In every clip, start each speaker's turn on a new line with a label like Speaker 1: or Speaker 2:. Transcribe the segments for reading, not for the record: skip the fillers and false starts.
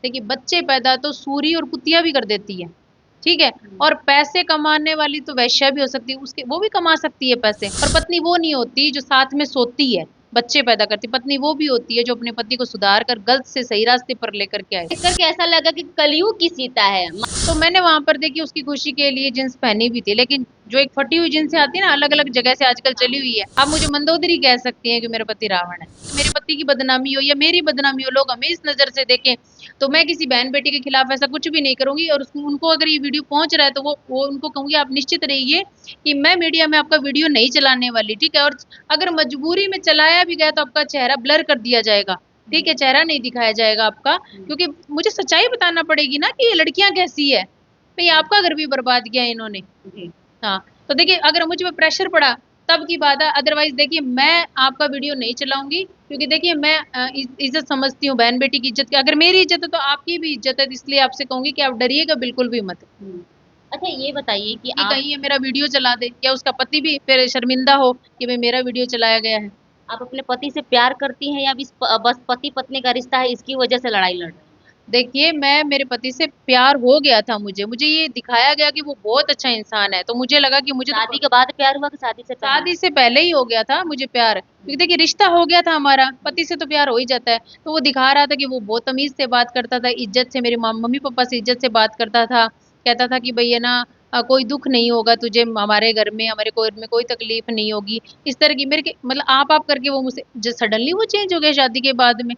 Speaker 1: देखिए बच्चे पैदा तो सूरी और कुतिया भी कर देती है, ठीक है। और पैसे कमाने वाली तो वैश्या भी हो सकती है, उसके वो भी कमा सकती है पैसे। पर पत्नी वो नहीं होती जो साथ में सोती है, बच्चे पैदा करती। पत्नी वो भी होती है जो अपने पति को सुधार कर गलत से सही रास्ते पर लेकर के आए।
Speaker 2: देख करके ऐसा लगा कि कलयुग की सीता है।
Speaker 1: तो मैंने वहां पर देखी उसकी खुशी के लिए जींस पहनी भी थी, लेकिन जो एक फटी हुई जींस आती है ना, अलग अलग जगह से आजकल चली हुई है। आप मुझे मंदोदरी कह सकती हैं कि मेरा पति रावण है। मेरे पति की बदनामी हो या मेरी बदनामी हो, लोग हमें इस नजर से देखें, तो मैं किसी बहन बेटी के खिलाफ ऐसा कुछ भी नहीं करूंगी। और उनको अगर ये वीडियो पहुंच रहा है तो वो उनको कहूंगी आप निश्चित रहिए कि मैं मीडिया में आपका वीडियो नहीं चलाने वाली, ठीक है। और अगर मजबूरी में चलाया भी गया तो आपका चेहरा ब्लर कर दिया जाएगा, ठीक है, चेहरा नहीं दिखाया जाएगा आपका, क्योंकि मुझे सच्चाई बताना पड़ेगी ना कि ये लड़कियां कैसी है। भाई आपका घर भी बर्बाद किया इन्होंने। हाँ, तो देखिए अगर मुझ पे प्रेशर पड़ा तब की बात है, अदरवाइज देखिए मैं आपका वीडियो नहीं चलाऊंगी, क्योंकि देखिए मैं इज्जत समझती हूँ, बहन बेटी की इज्जत की। अगर मेरी इज्जत है तो आपकी भी इज्जत है, इसलिए आपसे कहूंगी कि आप डरिएगा बिल्कुल भी मत,
Speaker 2: अच्छा ये बताइए कि
Speaker 1: कि
Speaker 2: आप
Speaker 1: कहीं ये मेरा वीडियो चला दे या उसका पति भी फिर शर्मिंदा हो कि भाई मेरा वीडियो चलाया गया है।
Speaker 2: आप अपने पति से प्यार करती हैं या बस पति पत्नी का रिश्ता है इसकी वजह से लड़ाई लड़ रहे हैं?
Speaker 1: देखिए मैं मेरे पति से प्यार हो गया था, मुझे मुझे ये दिखाया गया कि वो बहुत अच्छा इंसान है, तो मुझे लगा कि मुझे तो
Speaker 2: शादी के बाद प्यार हुआ कि शादी से पहले?
Speaker 1: शादी से पहले ही हो गया था मुझे प्यार, क्योंकि देखिए रिश्ता हो गया था हमारा, पति से तो प्यार हो ही जाता है। तो वो दिखा रहा था कि वो बहुत तमीज से बात करता था, इज्जत से, मेरे मम्मी पापा से इज्जत से बात करता था। कहता था कि भैया ना कोई दुख नहीं होगा तुझे, हमारे घर में, हमारे घर में कोई तकलीफ नहीं होगी, इस तरह की मेरे मतलब आप करके वो मुझसे सडनली वो चेंज हो गया शादी के बाद में।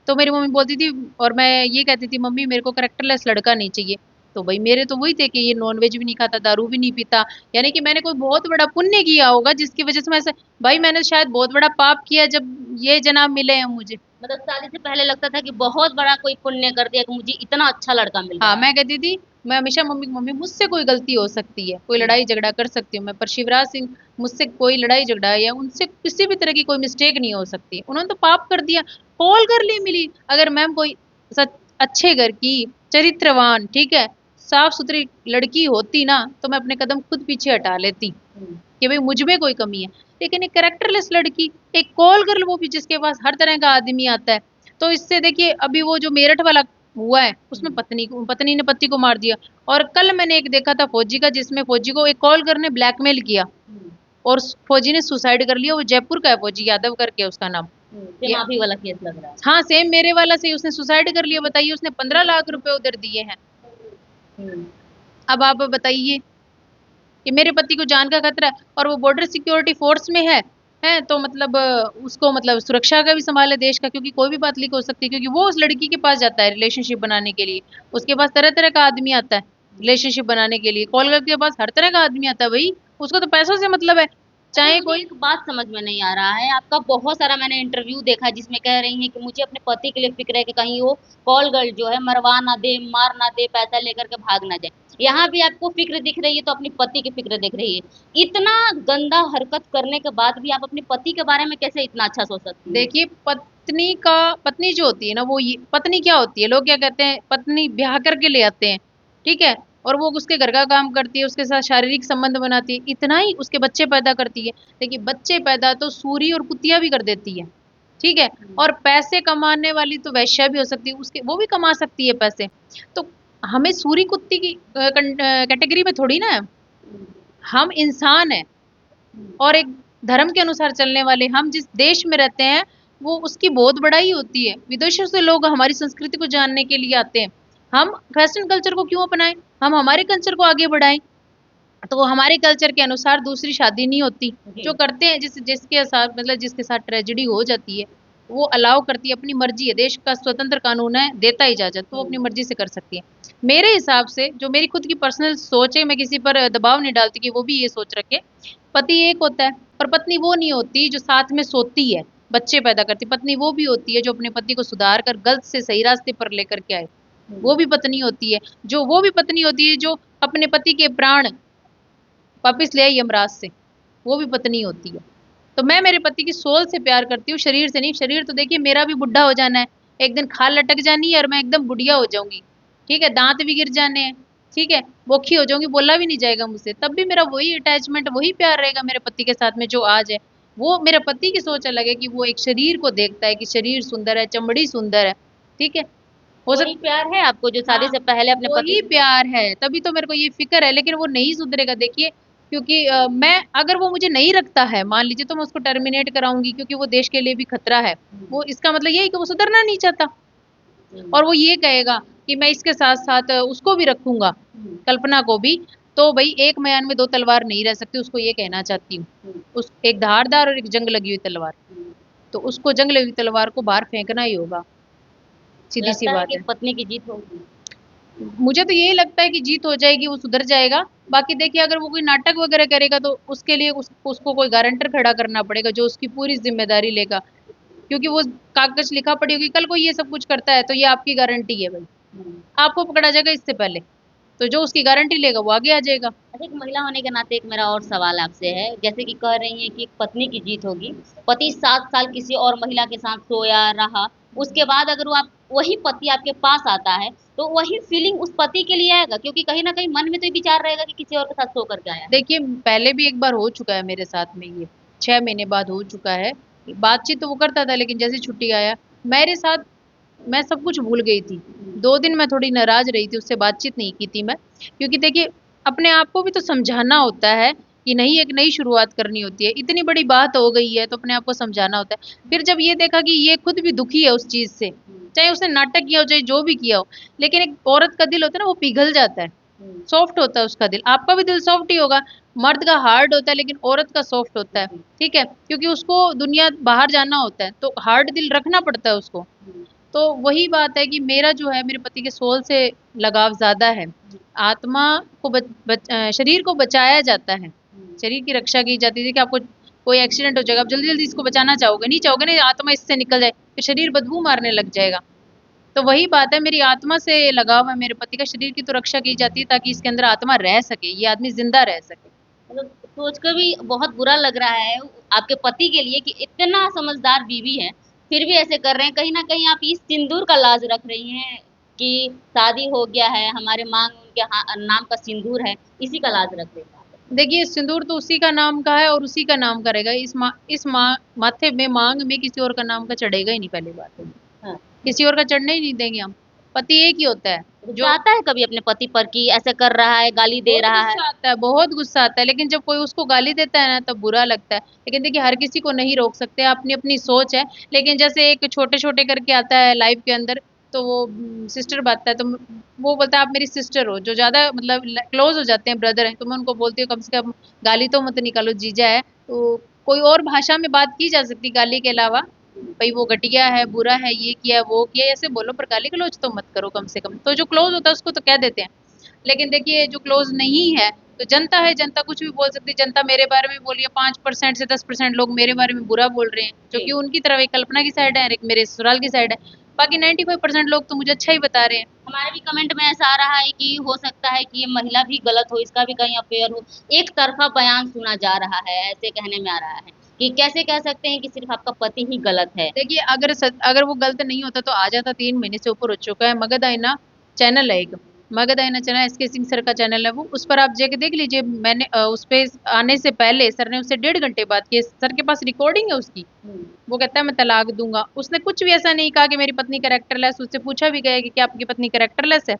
Speaker 1: तो मेरी मम्मी बोलती थी, और मैं ये कहती थी मम्मी मेरे को करेक्टरलेस लड़का नहीं चाहिए। तो भाई मेरे तो वही थे कि ये नॉनवेज भी नहीं खाता, दारू भी नहीं पीता, यानी कि मैंने कोई बहुत बड़ा पुण्य किया होगा जिसकी वजह से मैं ऐसे, भाई मैंने शायद बहुत बड़ा पाप किया जब ये जनाब मिले हैं मुझे।
Speaker 2: मतलब शादी से पहले लगता था कि बहुत बड़ा कोई पुण्य कर दिया कि मुझे इतना अच्छा लड़का मिल
Speaker 1: हाँ
Speaker 2: रहा है।
Speaker 1: मैं कहती थी, मैं हमेशा मम्मी मम्मी मुझसे कोई गलती हो सकती है, कोई लड़ाई झगड़ा कर सकती हूँ मैं, पर शिवराज सिंह मुझसे कोई लड़ाई झगड़ा या उनसे किसी भी तरह की कोई मिस्टेक नहीं हो सकती। उन्होंने तो पाप कर दिया, कॉल कर ली मिली। अगर मैम कोई सच अच्छे घर की, चरित्रवान, ठीक है, साफ सुथरी लड़की होती ना, तो मैं अपने कदम खुद पीछे हटा लेती कि भाई मुझ में कोई कमी है। लेकिन एक कैरेक्टरलेस लड़की, एक कॉल गर्ल, वो भी जिसके पास हर तरह का आदमी आता है। तो इससे देखिए अभी वो जो मेरठ वाला हुआ है उसमें पत्नी ने पति को मार दिया। और कल मैंने एक देखा था फौजी का, जिसमें फौजी को एक कॉल करने ब्लैकमेल किया और फौजी ने सुसाइड कर लिया। वो जयपुर का है, फौजी यादव करके उसका नाम।
Speaker 2: सेम
Speaker 1: ये
Speaker 2: आप ही वाला केस लग रहा है।
Speaker 1: हाँ सेम मेरे वाला से उसने सुसाइड कर लिया। बताइए, उसने 15 लाख रुपए उधर दिए हैं। अब आप बताइए कि मेरे पति को जान का खतरा है और वो बॉर्डर सिक्योरिटी फोर्स में है तो मतलब उसको मतलब सुरक्षा का भी सवाल है देश का, क्योंकि कोई भी बात लीक हो सकती है, क्योंकि वो उस लड़की के पास जाता है रिलेशनशिप बनाने के लिए। उसके पास तरह तरह का आदमी आता है रिलेशनशिप बनाने के लिए, कॉल करके के पास हर तरह का आदमी आता है भाई, उसको तो पैसों से मतलब है,
Speaker 2: अच्छा
Speaker 1: चाहे
Speaker 2: मुझे
Speaker 1: कोई।
Speaker 2: एक बात समझ में नहीं आ रहा है, आपका बहुत सारा मैंने इंटरव्यू देखा जिसमें कह रही हैं कि मुझे अपने पति के लिए फिक्र है कि कहीं वो कॉल गर्ल जो है मरवा ना दे, मार ना दे, पैसा लेकर के भाग ना जाए। यहाँ भी आपको फिक्र दिख रही है तो अपने पति की फिक्र दिख रही है। इतना गंदा हरकत करने के बाद भी आप अपने पति के बारे में कैसे इतना अच्छा सोच सकती हैं?
Speaker 1: देखिए पत्नी जो होती है ना, वो ये पत्नी क्या होती है, लोग क्या कहते हैं पत्नी ब्याह करके ले आते हैं, ठीक है, और वो उसके घर का काम करती है, उसके साथ शारीरिक संबंध बनाती है, इतना ही उसके बच्चे पैदा करती है। देखिए बच्चे पैदा तो सूरी और कुतिया भी कर देती है, ठीक है। और पैसे कमाने वाली तो वैश्या भी हो सकती है, उसके वो भी कमा सकती है पैसे। तो हमें सूरी कुत्ती की कैटेगरी में थोड़ी ना है, हम इंसान है। और एक धर्म के अनुसार चलने वाले, हम जिस देश में रहते हैं वो उसकी बहुत बड़ाई होती है। विदेशों से लोग हमारी संस्कृति को जानने के लिए आते हैं। हम वेस्टर्न कल्चर को क्यों अपनाएं, हम हमारे कल्चर को आगे बढ़ाएं। तो हमारे कल्चर के अनुसार दूसरी शादी नहीं होती, जो करते हैं जिसके साथ मतलब जिसके साथ ट्रेजेडी हो जाती है वो अलाउ करती है, अपनी मर्जी है, देश का स्वतंत्र कानून है, देता इजाजत, तो वो अपनी मर्जी से कर सकती है। मेरे हिसाब से जो मेरी खुद की पर्सनल सोच है, मैं किसी पर दबाव नहीं डालती कि वो भी ये सोच रखे। पति एक होता है, पर पत्नी वो नहीं होती जो साथ में सोती है, बच्चे पैदा करती। पत्नी वो भी होती है जो अपने पति को सुधार कर गलत से सही रास्ते पर लेकर के आए, वो भी पत्नी होती है। जो वो भी पत्नी होती है जो अपने पति के प्राण वापिस ले आई यमराज से, वो भी पत्नी होती है। तो मैं मेरे पति की सोल से प्यार करती हूँ, शरीर से नहीं। शरीर तो देखिए मेरा भी बुढ़ा हो जाना है, एक दिन खाल लटक जानी है और मैं एकदम बुढ़िया हो जाऊंगी, ठीक है, दांत भी गिर जाने हैं, ठीक है, बोखी हो जाऊंगी, बोला भी नहीं जाएगा मुझसे, तब भी मेरा वही अटैचमेंट, वही प्यार रहेगा मेरे पति के साथ में जो आज है। वो मेरे पति की सोच अलग है कि वो एक शरीर को देखता है कि शरीर सुंदर है, चमड़ी सुंदर है, ठीक है। हो
Speaker 2: वही
Speaker 1: सकता।
Speaker 2: प्यार है आपको जो शादी
Speaker 1: हाँ,
Speaker 2: से पहले अपने पति
Speaker 1: वही
Speaker 2: से था?
Speaker 1: प्यार है, तभी तो मेरे को ये फ़िक्र है, लेकिन वो नहीं सुधरेगा देखिए, क्योंकि मैं अगर वो मुझे नहीं रखता है, मान लीजिए तो मैं उसको टर्मिनेट कराऊँगी क्योंकि वो देश के लिए भी खतरा है।
Speaker 2: हुँ,
Speaker 1: वो इसका मतलब ये है कि वो सुधरना नहीं चाहता
Speaker 2: हुँ,
Speaker 1: और वो ये कहेगा कि मैं इसके साथ-साथ उसको भी रखूँगा,
Speaker 2: हुँ,
Speaker 1: कल्पना को भी, तो भई एक म्यान में 2 तलवार नहीं रह सकती, उसको ये कहना चाहती हूँ।
Speaker 2: हुँ,
Speaker 1: उस एक धारदार और एक जंग लगी हुई तलवार,
Speaker 2: हुँ।
Speaker 1: तो उसको जंग लगी हुई तलवार को बाहर फेंकना ही होगा, सीधी-सी
Speaker 2: लगता है
Speaker 1: बात
Speaker 2: कि
Speaker 1: है।
Speaker 2: पत्नी की जीत होगी।
Speaker 1: मुझे तो यही लगता है कि जीत हो जाएगी, वो सुधर जाएगा। बाकी देखिए अगर वो कोई नाटक वगैरह करेगा तो उसके लिए उसको कोई गारंटर खड़ा करना पड़ेगा जो उसकी पूरी ज़िम्मेदारी लेगा। क्योंकि वो कागज़ लिखा पढ़ी होगी, कल को ये सब कुछ करता है तो ये आपकी गारंटी है भाई।
Speaker 2: हुँ।
Speaker 1: आपको पकड़ा जाएगा इससे पहले। तो जो उसकी गारंटी लेगा वो आगे आ जाएगा।
Speaker 2: अच्छा, एक महिला होने के नाते एक मेरा और सवाल आपसे है, जैसे कि कह रही हैं कि एक पत्नी की जीत होगी, पति 7 साल किसी और महिला के साथ सोया रहा, उसके बाद अगर वो आप वही पति आपके पास आता है, तो वही फीलिंग उस पति के लिए आएगा? क्योंकि कहीं न कहीं मन में तो ये विचार रहेगा कि किसी और के साथ सो कर के आया है।
Speaker 1: देखिए पहले भी एक बार हो चुका है मेरे साथ में ये, 6 महीने बाद हो चुका है। बातचीत तो वो करता था लेकिन जैसे छुट्टी आया, मेरे साथ मैं सब कुछ भूल गई थी।
Speaker 2: हुँ,
Speaker 1: 2 दिन मैं थोड़ी नाराज़ रही थी, उससे बातचीत नहीं की थी मैं। क्योंकि देखिए अपने आप को भी तो समझाना होता है कि नहीं, एक नई शुरुआत करनी होती है। इतनी बड़ी बात हो गई है तो अपने आप को समझाना होता है। फिर जब ये देखा कि ये खुद भी दुखी है उस चीज़ से,
Speaker 2: हुँ,
Speaker 1: चाहे उसने नाटक किया हो, चाहे जो भी किया हो, लेकिन एक औरत का दिल होता है ना वो पिघल जाता है।
Speaker 2: हुँ,
Speaker 1: सॉफ्ट होता है उसका दिल, आपका भी दिल सॉफ्ट ही होगा, मर्द का हार्ड होता है लेकिन औरत का सॉफ्ट होता है,
Speaker 2: जी,
Speaker 1: ठीक है? क्योंकि उसको दुनिया बाहर जाना होता है, तो हार्ड दिल रखना पड़ता है उसको।
Speaker 2: हुँ,
Speaker 1: तो वही बात है कि मेरा जो है मेरे पति के सोल से लगाव ज़्यादा है।
Speaker 2: हुँ,
Speaker 1: आत्मा को शरीर को बचाया जाता है,
Speaker 2: हुँ,
Speaker 1: शरीर की रक्षा की जाती है कि आपको कोई एक्सीडेंट हो जाएगा, आप जल्दी-जल्दी इसको बचाना चाहोगे, नहीं चाहोगे ना आत्मा इससे निकल जाए, फिर शरीर बदबू मारने लग जाएगा। तो वही बात है मेरी आत्मा से लगाव है मेरे पति का, शरीर की तो रक्षा की जाती है ताकि इसके अंदर आत्मा रह सके, ये आदमी ज़िंदा रह सके।
Speaker 2: मतलब सोच कर भी बहुत बुरा लग रहा है आपके पति के लिए कि इतना समझदार बीवी है, फिर भी ऐसे कर रहे हैं। कहीं न कहीं आप इस सिंदूर का लाज रख रही हैं कि शादी हो गया है, हमारे माँग उनके नाम का सिंदूर है, इसी का लाज रख रही हैं आप।
Speaker 1: देखिए सिंदूर तो उसी का नाम का है और उसी का नाम का रहेगा, माथे में मांग में किसी और का नाम का चढ़ेगा ही नहीं, पहली बात तो।
Speaker 2: हाँ,
Speaker 1: किसी और का चढ़ने ही नहीं देंगे हम। पति एक ही होता है
Speaker 2: गुस्सा
Speaker 1: जो।
Speaker 2: आता है कभी अपने पति पर कि ऐसा कर रहा है, गाली दे
Speaker 1: बहुत
Speaker 2: रहा है?
Speaker 1: गुस्सा आता है, बहुत गुस्सा आता है, लेकिन जब कोई उसको गाली देता है ना तब बुरा लगता है। लेकिन देखिए हर किसी को नहीं रोक सकते, अपनी-अपनी सोच है। लेकिन जैसे एक छोटे-छोटे करके आता है लाइफ़ के अंदर, तो वो सिस्टर बाँटता है, तो वो बोलता है आप मेरी सिस्टर हो, जो ज़्यादा मतलब क्लोज़ हो जाते हैं, ब्रदर हैं, तो मैं उनको बोलती हूँ कम से कम गाली तो मत निकालो, जीजा है। तो कोई और भाषा में बात की जा सकती है गाली के अलावा, भई वो घटिया है, बुरा है, ये किया, वो किया, ऐसे बोलो पर गाली-गलौच तो मत करो कम से कम। तो जो क्लोज़ होता है उसको तो कह देते हैं। लेकिन देखिए जो क्लोज नहीं है, तो जनता है, जनता कुछ भी बोल सकती है। जनता मेरे बारे में बोली है, 5% से 10% लोग मेरे बारे में बुरा बोल रहे हैं, जो कि
Speaker 2: जी।
Speaker 1: उनकी तरफ एक कल्पना की साइड है और एक मेरे ससुराल की साइड है। बाकी 95% लोग तो मुझे अच्छा ही बता रहे हैं।
Speaker 2: हमारे भी कमेंट में ऐसा आ रहा है कि हो सकता है कि ये महिला भी गलत हो, इसका भी कहीं अफ़ेयर हो। एक तरफ़ा बयान सुना जा रहा है, ऐसे कहने में आ रहा है कि कैसे कह सकते हैं कि सिर्फ़ आपका पति ही गलत है?
Speaker 1: देखिए अगर वो गलत नहीं होता तो आ जाता, 3 महीने से ऊपर हो चुका है। मगध आईना चैनल है एक, मगध आईना चैनल एसके सिंह सर का चैनल है वो, उस पर आप जाके देख लीजिए। मैंने उस पे आने से पहले सर ने उससे 1.5 घंटे बात की है। सर के पास रिकॉर्डिंग है उसकी।
Speaker 2: हुँ,
Speaker 1: वो कहता है मैं तलाक दूँगा। उसने कुछ भी ऐसा नहीं कहा कि मेरी पत्नी कैरेक्टरलेस, उससे पूछा भी गया है कि क्या आपकी पत्नी कैरेक्टरलेस है?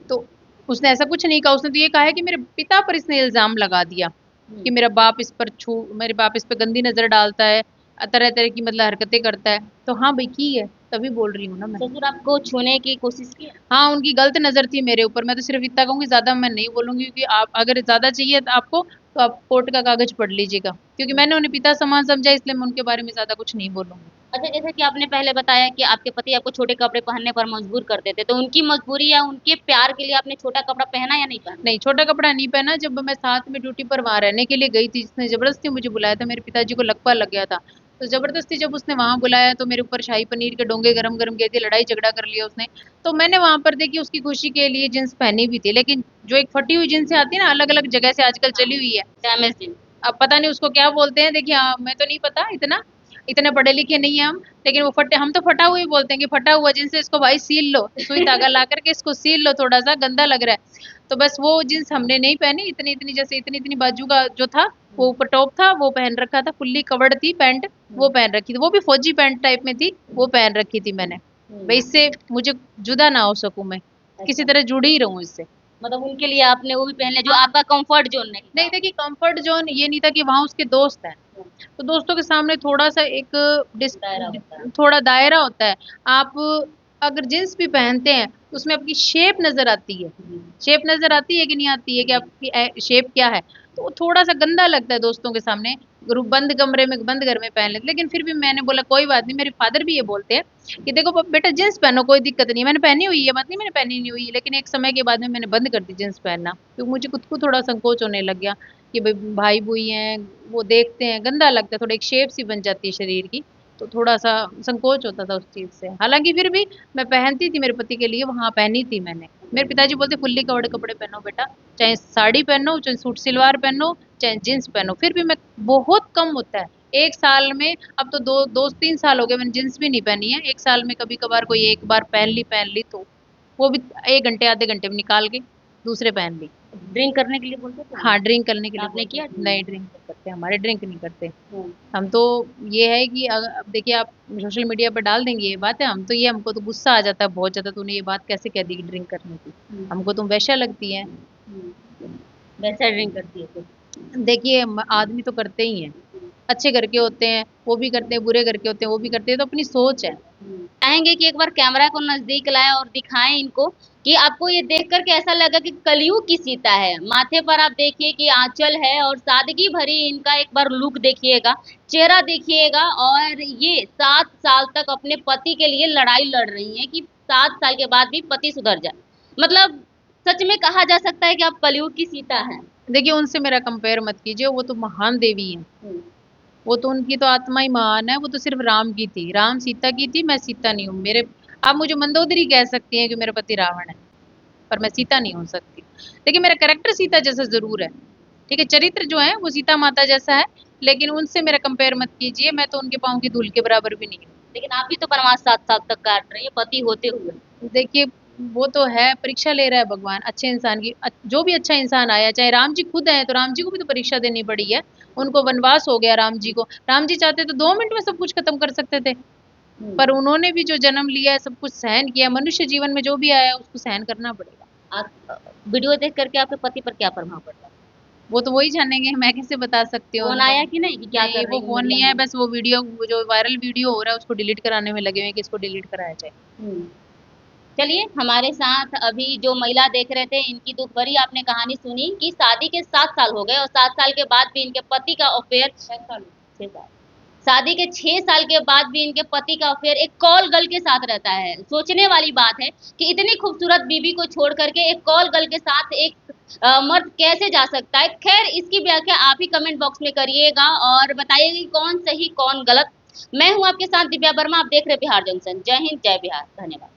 Speaker 1: तो उसने ऐसा कुछ नहीं कहा, उसने तो ये कहा है कि मेरे पिता पर इसने इल्ज़ाम लगा दिया
Speaker 2: हुँ।
Speaker 1: कि मेरे बाप इस पे गंदी नज़र डालता है, तरह-तरह की मतलब हरकतें करता है। तो हाँ भई की है, तभी बोल रही हूँ ना मैं।
Speaker 2: ससुर आपको छूने की कोशिश की?
Speaker 1: हाँ, उनकी गलत नज़र थी मेरे ऊपर, मैं तो सिर्फ़ इतना कहूँगी, ज़्यादा मैं नहीं बोलूँगी क्योंकि आप अगर ज़्यादा चाहिए तो आपको, तो आप कोर्ट का कागज़ पढ़ लीजिएगा। क्योंकि मैंने उन्हें पिता समान समझा, इसलिए मैं उनके बारे में ज़्यादा कुछ नहीं बोलूँगी।
Speaker 2: अच्छा, जैसे कि आपने पहले बताया कि आपके पति आपको छोटे कपड़े पहनने पर मजबूर करते थे, तो उनकी मजबूरी या उनके प्यार के लिए आपने छोटा कपड़ा पहना या नहीं पहना?
Speaker 1: नहीं, छोटा कपड़ा नहीं पहना। जब मैं साथ में ड्यूटी पर वहाँ रहने के लिए गई थी, जिसने ज़बरदस्ती मुझे बुलाया था, मेरे पिताजी को लकवा लग गया था। तो ज़बरदस्ती जब उसने वहाँ बुलाया तो मेरे ऊपर शाही पनीर के डोंगे गरम-गरम किए थे, लड़ाई-झगड़ा कर लिया उसने। तो मैंने वहाँ पर देखिए उसकी खुशी के लिए जीन्स पहनी भी थी, लेकिन जो एक फटी हुई जीन्सें आती है ना, अलग-अलग जगह से आजकल
Speaker 2: हाँ,
Speaker 1: चली हुई है।
Speaker 2: Damage jeans.
Speaker 1: अब पता नहीं उसको क्या बोलते हैं, देखिए मैं तो नहीं पता इतना, इतने पढ़े लिखे नहीं हैं हम, लेकिन वो फटे हम तो फटा हुआ ही बोलते हैं कि फटा हुआ जीन्स है, इसको भाई सील लो, सुई धागा ला करके इसको सील लो, थोड़ा-सा गंदा लग रहा है। तो बस वो जीन्स हमने नहीं पहनी, इतनी-इतनी जैसे इतनी-इतनी बाजू का जो था, वो
Speaker 2: हुँ,
Speaker 1: ऊपर टॉप था, वो पहन रखा था, फुल्ली कवर्ड थी पैंट,
Speaker 2: हुँ,
Speaker 1: वो पहन रखी थी, वो भी फौजी पैंट टाइप में थी, वो पहन रखी थी मैंने। भाई इससे मुझे जुदा ना हो सकूं, मैं किसी
Speaker 2: अच्छा।
Speaker 1: तरह जुड़ी ही रहूं इससे।
Speaker 2: मतलब उनके लिए आपने वो भी पहन लिया जो
Speaker 1: हाँ,
Speaker 2: आपका कंफर्ट जोन नहीं
Speaker 1: नहीं
Speaker 2: था।
Speaker 1: देखिए कंफर्ट जोन ये नहीं था कि वहां उसके दोस्त हैं,
Speaker 2: हम्म,
Speaker 1: तो दोस्तों के सामने थोड़ा सा एक
Speaker 2: दायरा होता है।
Speaker 1: थोड़ा दायरा होता है। आप अगर जींस भी पहनते हैं तो उसमें आपकी शेप नजर आती है,
Speaker 2: हम्म,
Speaker 1: शेप नजर आती है कि नहीं आती है, कि आपकी शेप क्या है। तो वो थोड़ा सा गंदा लगता है दोस्तों के सामने, बंद कमरे में बंद घर में पहन लेते। लेकिन फिर भी मैंने बोला कोई बात नहीं, मेरे फादर भी ये बोलते हैं कि देखो बेटा जींस पहनो, कोई दिक्कत नहीं है। मैंने पहनी हुई है, बात नहीं मैंने पहनी नहीं हुई है, लेकिन एक समय के बाद में मैंने बंद कर दी जींस पहनना, क्योंकि मुझे खुद को थोड़ा संकोच होने लग गया कि भाई भाई बुई हैं, वो देखते हैं, गंदा लगता है, थोड़ा एक शेप सी बन जाती है शरीर की, तो थोड़ा सा संकोच होता था उस चीज से। हालांकि फिर भी मैं पहनती थी मेरे पति के लिए, वहां पहनी थी मैंने। मेरे पिताजी बोलते फुल्ली कवर्ड कपड़े पहनो बेटा, चाहे साड़ी पहनो, चाहे सूट सलवार पहनो, चाहे जींस पहनो। फिर भी मैं, बहुत कम होता है एक साल में, अब तो दो दो तीन साल हो गए मैंने जींस भी नहीं पहनी है। एक साल में कभी कभार कोई एक बार पहन ली तो वो भी 1 घंटे आधे घंटे में निकाल के दूसरे पहन ली।
Speaker 2: ड्रिंक करने के लिए बोलते थे ना?
Speaker 1: हाँ, ड्रिंक करने के लिए
Speaker 2: आपने
Speaker 1: बोलते
Speaker 2: किया
Speaker 1: हैं। नहीं
Speaker 2: ड्रिंक?
Speaker 1: ड्रिंक नहीं करते, हमारे ड्रिंक नहीं करते।
Speaker 2: हम्म,
Speaker 1: हम तो ये है कि अब देखिए आप सोशल मीडिया पर डाल देंगे ये बात है, हम तो ये, हमको तो गुस्सा आ जाता है बहुत ज्यादा, तूने ये बात कैसे कह दी कि ड्रिंक करने की,
Speaker 2: हम्म,
Speaker 1: हमको तुम वैसा लगती है।
Speaker 2: वैसा ड्रिंक करती है तो।
Speaker 1: देखिए आदमी तो करते ही हैं, अच्छे घर के होते हैं वो भी करते हैं, बुरे घर के होते हैं वो भी करते हैं, तो अपनी सोच है।
Speaker 2: चाहेंगे कि एक बार कैमरा को नजदीक लाएं और दिखाएं इनको कि आपको ये देख कर के ऐसा लगा कि कलयुग की सीता है। माथे पर आप देखिए कि आंचल है और सादगी भरी इनका एक बार लुक देखिएगा, चेहरा देखिएगा। और ये 7 साल तक अपने पति के लिए लड़ाई लड़ रही हैं कि 7 साल के बाद भी पति सुधर जाए। मतलब सच में कहा जा सकता है कि आप कलयुग की सीता हैं।
Speaker 1: देखिए उनसे मेरा कंपेयर मत कीजिए, वो तो महान देवी हैं,
Speaker 2: हम्म,
Speaker 1: वो तो उनकी तो आत्मा ही महान है। वो तो सिर्फ राम की थी, राम सीता की थी, मैं सीता नहीं हूँ। मेरे, आप मुझे मंदोदरी कह सकती हैं कि मेरा पति रावण है, पर मैं सीता नहीं हो सकती। लेकिन मेरा कैरेक्टर सीता जैसा जरूर है, ठीक है, चरित्र जो है वो सीता माता जैसा है, लेकिन उनसे मेरा कंपेयर मत कीजिए, मैं तो उनके पाँव की धूल के बराबर भी नहीं
Speaker 2: लेकिन आप भी तो वनवास 7 साल तक काट रही है पति होते हुए।
Speaker 1: हूँ। देखिए वो तो है, परीक्षा ले रहा है भगवान अच्छे इंसान की। जो भी अच्छा इंसान आया, चाहे राम जी खुद आए, तो राम जी को भी तो परीक्षा देनी पड़ी है। उनको वनवास हो गया राम जी को, राम जी चाहते तो 2 मिनट में सब कुछ खत्म कर सकते थे, पर
Speaker 2: हम्म,
Speaker 1: उन्होंने भी जो जन्म लिया है, सब कुछ सहन किया। मनुष्य जीवन में जो भी आया है उसको सहन करना पड़ेगा।
Speaker 2: आप वीडियो देख करके आपके पति पर क्या प्रभाव पड़ता है?
Speaker 1: वो तो वही जानेंगे, मैं कैसे बता सकती हूँ
Speaker 2: फोन
Speaker 1: उनको।
Speaker 2: आया कि नहीं कि क्या
Speaker 1: नहीं
Speaker 2: कर
Speaker 1: वो
Speaker 2: रही हूँ
Speaker 1: फोन
Speaker 2: मिल
Speaker 1: नहीं है,
Speaker 2: लेंगे?
Speaker 1: बस वो वीडियो, वो जो वायरल वीडियो हो रहा है उसको डिलीट कराने में लगे हुए हैं कि इसको डिलीट कराया जाए।
Speaker 2: हम्म, चलिए हमारे साथ अभी जो महिला देख रहे थे इनकी दुख भरी आपने कहानी सुनी कि शादी के 7 साल हो गए और 7 साल के बाद भी इनके पति का अफेयर 6 साल, 6 साल, शादी के 6 साल के बाद भी इनके पति का अफेयर एक कॉल गर्ल के साथ रहता है। सोचने वाली बात है कि इतनी खूबसूरत बीवी को छोड़ करके एक कॉल गर्ल के साथ एक मर्द कैसे जा सकता है। खैर इसकी व्याख्या आप ही कमेंट बॉक्स में करिएगा और बताइएगा कि कौन सही कौन गलत। मैं हूं आपके साथ दिव्या वर्मा, आप देख रहे बिहार जंक्शन। जय हिंद जय बिहार, धन्यवाद।